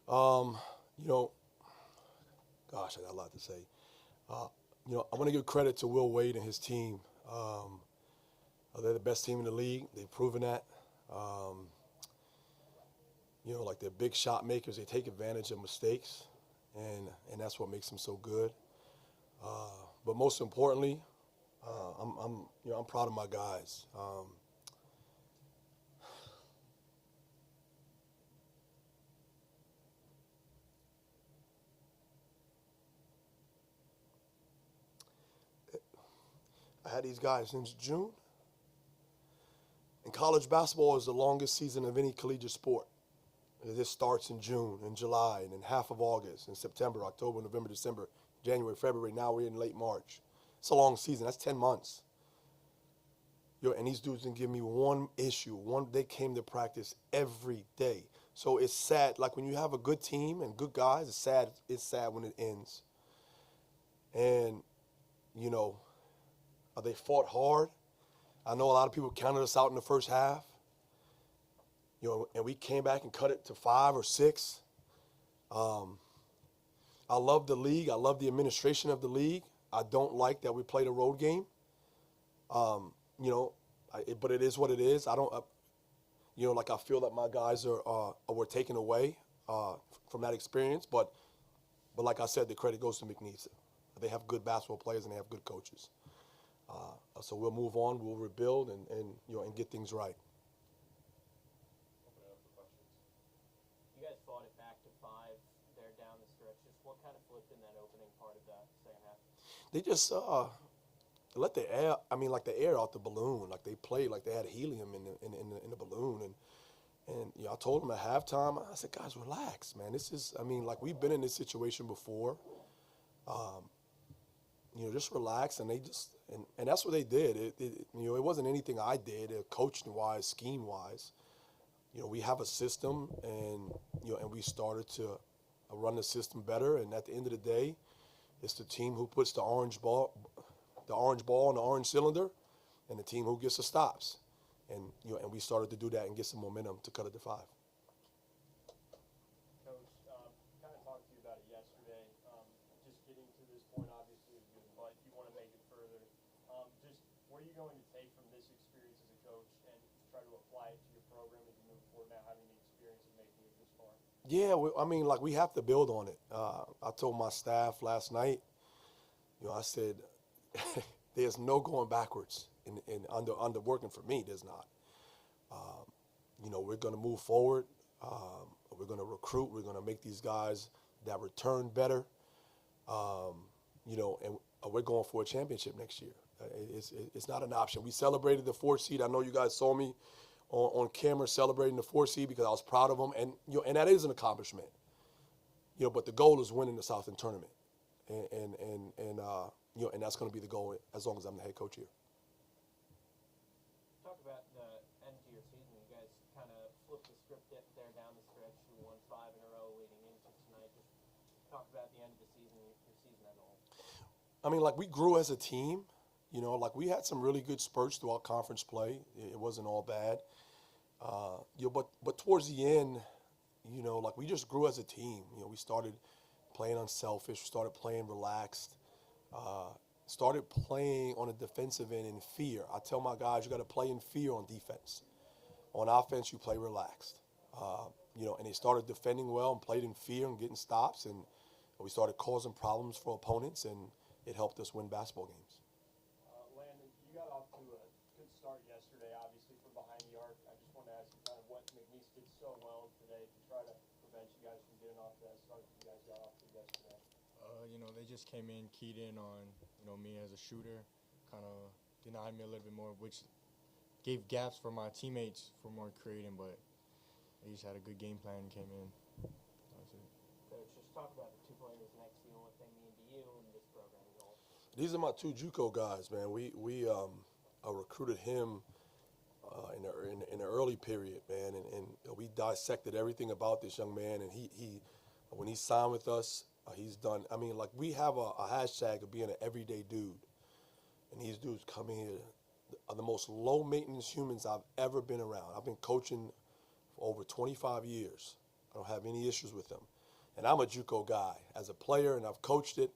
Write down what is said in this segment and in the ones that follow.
Um, you know, gosh, I got a lot to say. Uh, I want to give credit to Will Wade and his team. Um, they're the best team in the league. They've proven that. Um, like they're big shot makers. They take advantage of mistakes, and that's what makes them so good. But most importantly, I'm proud of my guys. I had these guys since June, and college basketball is the longest season of any collegiate sport. This starts in June, in July, and in half of August, in September, October, November, December, January, February. Now we're in late March. It's a long season. That's 10 months. And these dudes didn't give me one issue. They came to practice every day. So it's sad. Like when you have a good team and good guys, it's sad. It's sad when it ends. And you know, they fought hard. I know a lot of people counted us out in the first half. And we came back and cut it to 5 or 6. Um, I love the league. I love the administration of the league. I don't like that we played a road game. Um, you know, but it is what it is. I don't, like I feel that my guys were taken away from that experience. But like I said, the credit goes to McNeese. They have good basketball players and they have good coaches. So we'll move on. We'll rebuild and get things right. Open it up for questions. You guys fought it back to 5 there down the stretch. Just what kind of flipped in that opening part of that second half? They just let the air. I mean, like the air out the balloon. Like they played like they had helium in the balloon. And I told them at halftime. I said, guys, relax, man. This is. I mean, like we've been in this situation before. Just relax. And they just and that's what they did. It wasn't anything I did, coaching wise, scheme wise. We have a system, and we started to run the system better. And at the end of the day, it's the team who puts the orange ball in the orange cylinder, and the team who gets the stops. And we started to do that and get some momentum to cut it to 5. Coach, kind of talked to you about it yesterday. Just getting to this point obviously is good, but you want to make it further. Just what are you going to take from this experience as a coach and try to apply it to your program as you move forward now, having the experience of making it this far? Yeah, I mean, like we have to build on it. I told my staff last night. I said, there's no going backwards under working for me. There's not. We're going to move forward. We're going to recruit. We're going to make these guys that return better. And we're going for a championship next year. It's not an option. We celebrated the 4th seed. I know you guys saw me on camera celebrating the 4th seed because I was proud of them, and that is an accomplishment. But the goal is winning the Southland tournament, and that's going to be the goal as long as I'm the head coach here. Talk about the end to your season. You guys kind of flipped the script there down the stretch. You won 5 in a row leading into tonight. Just talk about the end of the season, your season as a whole. I mean, like we grew as a team. Like we had some really good spurts throughout conference play. It wasn't all bad. But towards the end, like we just grew as a team. We started playing unselfish. We started playing relaxed. Started playing on the defensive end in fear. I tell my guys, you got to play in fear on defense. On offense, you play relaxed. And they started defending well and played in fear and getting stops. And we started causing problems for opponents, and it helped us win basketball games. Landon, you got off to a good start yesterday, obviously, from behind the arc. I just want to ask you kind of what McNeese did so well today to try to prevent you guys from getting off to that start that you guys got off to yesterday. They just came in, keyed in on, me as a shooter, kind of denied me a little bit more, which gave gaps for my teammates for more creating, but they just had a good game plan and came in. That was it. Coach, just talk about the 2 players next to you and what they mean to you and this program as a whole. These are my 2 JUCO guys, man. We recruited him in the early period, man, and we dissected everything about this young man. And he when he signed with us, he's done. I mean, like we have a hashtag of being an everyday dude, and these dudes come in here are the most low maintenance humans I've ever been around. I've been coaching for over 25 years. I don't have any issues with them. And I'm a JUCO guy as a player, and I've coached it.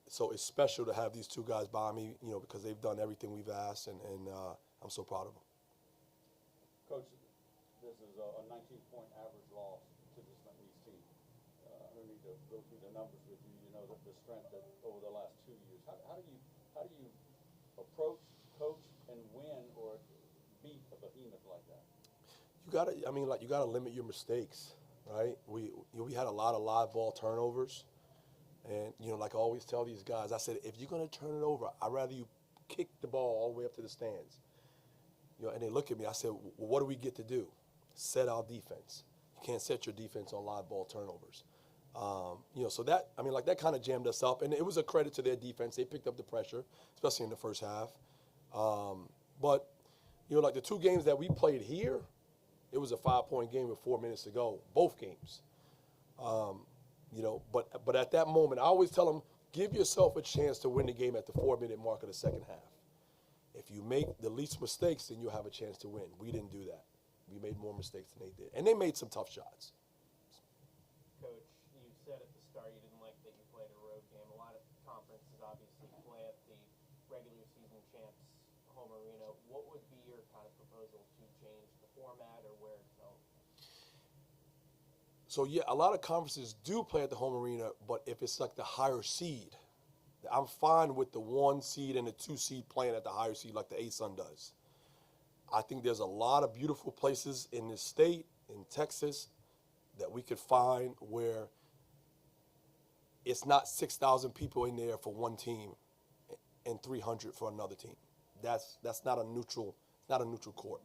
So it's special to have these two guys by me, because they've done everything we've asked, and I'm so proud of them. Coach, this is a 19-point average loss to this McNeese team. I don't need to go through the numbers with you. You know the strength that over the last 2 years. How do you approach, coach, and win or beat a behemoth like that? You gotta limit your mistakes, right? We had a lot of live ball turnovers, and like I always tell these guys, I said, if you're gonna turn it over, I'd rather you kick the ball all the way up to the stands. And they look at me. I said, well, what do we get to do? Set our defense. You can't set your defense on live ball turnovers. So that kind of jammed us up, and it was a credit to their defense. They picked up the pressure, especially in the first half. But like the two games that we played here, it was a 5-point game with 4 minutes to go, both games. But at that moment, I always tell them, give yourself a chance to win the game at the 4-minute mark of the second half. If you make the least mistakes, then you'll have a chance to win. We didn't do that. We made more mistakes than they did. And they made some tough shots. Coach, you said at the start you didn't like that you played a road game. A lot of conferences obviously play at the regular season champs home arena. What would be your kind of proposal to change the format or where it's held? So, yeah, a lot of conferences do play at the home arena, but if it's like the higher seed, I'm fine with the 1 seed and the 2 seed playing at the higher seed like the ASUN does. I think there's a lot of beautiful places in this state, in Texas, that we could find where it's not 6,000 people in there for one team and 300 for another team. That's not a neutral court.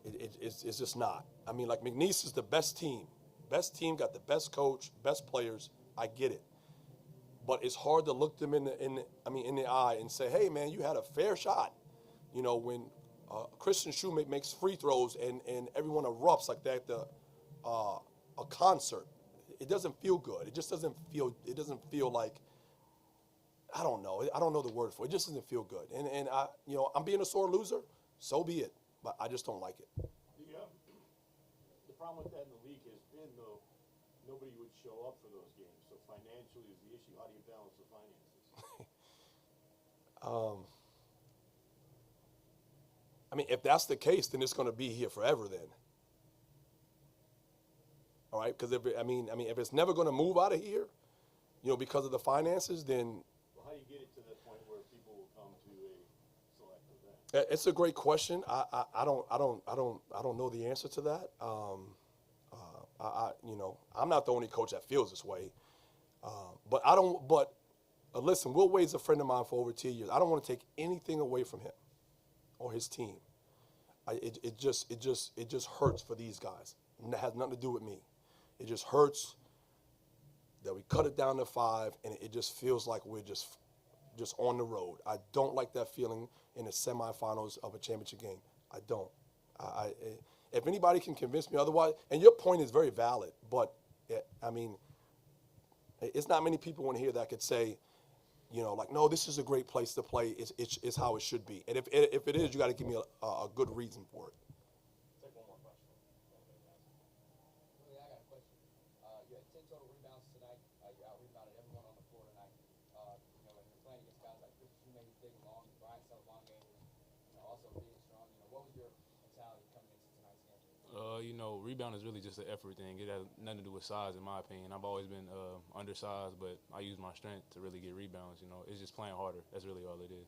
It's just not. I mean, like McNeese is the best team. Best team, got the best coach, best players. I get it. But it's hard to look them in the eye and say, hey, man, you had a fair shot. When Christian Shoe makes free throws and everyone erupts like that at a concert, it doesn't feel good. It just doesn't feel like, I don't know the word for it. It just doesn't feel good. And I'm being a sore loser, so be it. But I just don't like it. The problem with that in the league has been, though, nobody would show up for those games. So financially is the issue. How do you balance the finances? If that's the case, then it's going to be here forever then. All right? Because if it's never going to move out of here, because of the finances, then. Well, how do you get it to that point where people will come to a select event? It's a great question. I don't know the answer to that. I'm not the only coach that feels this way. But listen, Will Wade's a friend of mine for over 10 years. I don't want to take anything away from him or his team. It just hurts for these guys. And that has nothing to do with me. It just hurts that we cut it down to 5, and it just feels like we're just on the road. I don't like that feeling in the semifinals of a championship game. I don't. If anybody can convince me otherwise, and your point is very valid, but it's not many people in here that could say, no, this is a great place to play. It's how it should be. And if it is, you got to give me a good reason for it. Take one more question. I got a question. You had 10 total rebounds tonight. You out-rebounded everyone on the floor tonight. When you're playing against guys like Chris Shoemaker, big and long, Brian Salvangame, also being strong. What was your mentality coming into tonight's game? Rebound is really just an effort thing. It has nothing to do with size, in my opinion. I've always been undersized, but I use my strength to really get rebounds. It's just playing harder. That's really all it is.